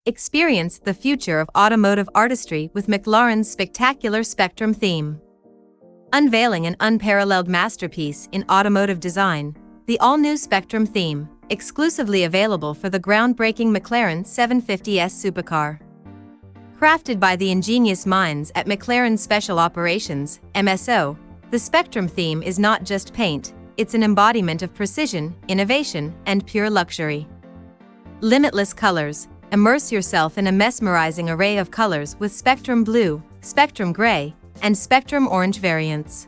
Experience the future of automotive artistry with McLaren's spectacular Spectrum theme. Unveiling an unparalleled masterpiece in automotive design, the all-new Spectrum theme, exclusively available for the groundbreaking McLaren 750S Supercar. Crafted by the ingenious minds at McLaren Special Operations, MSO, the Spectrum theme is not just paint, it's an embodiment of precision, innovation, and pure luxury. Limitless colors. Immerse yourself in a mesmerizing array of colors with Spectrum Blue, Spectrum Gray, and Spectrum Orange variants.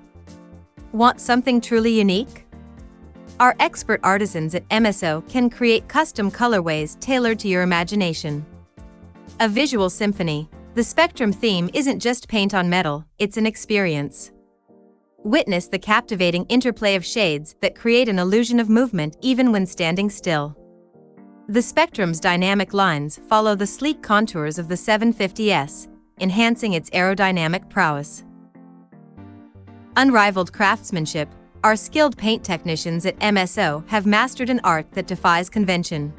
Want something truly unique? Our expert artisans at MSO can create custom colorways tailored to your imagination. A visual symphony, the Spectrum theme isn't just paint on metal, it's an experience. Witness the captivating interplay of shades that create an illusion of movement even when standing still. The Spectrum's dynamic lines follow the sleek contours of the 750S, enhancing its aerodynamic prowess. Unrivaled craftsmanship, our skilled paint technicians at MSO have mastered an art that defies convention.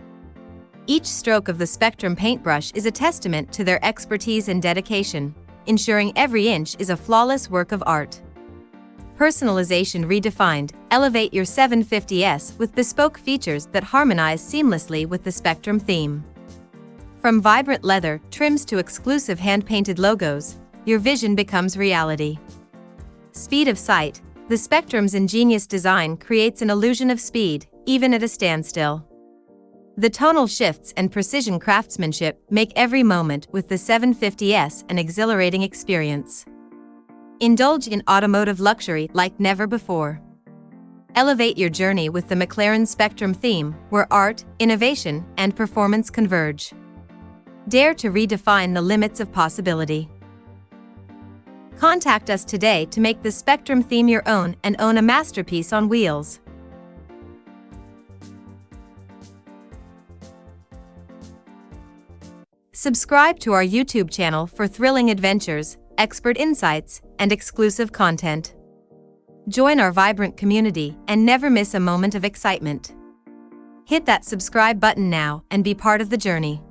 Each stroke of the Spectrum paintbrush is a testament to their expertise and dedication, ensuring every inch is a flawless work of art. Personalization redefined. Elevate your 750S with bespoke features that harmonize seamlessly with the Spectrum theme. From vibrant leather trims to exclusive hand-painted logos, your vision becomes reality. Speed of sight. The Spectrum's ingenious design creates an illusion of speed, even at a standstill. The tonal shifts and precision craftsmanship make every moment with the 750S an exhilarating experience. Indulge in automotive luxury like never before. Elevate your journey with the McLaren Spectrum theme, where art, innovation, and performance converge. Dare to redefine the limits of possibility. Contact us today to make the Spectrum theme your own and own a masterpiece on wheels. Subscribe to our YouTube channel for thrilling adventures, expert insights, and exclusive content. Join our vibrant community and never miss a moment of excitement. Hit that subscribe button now and be part of the journey.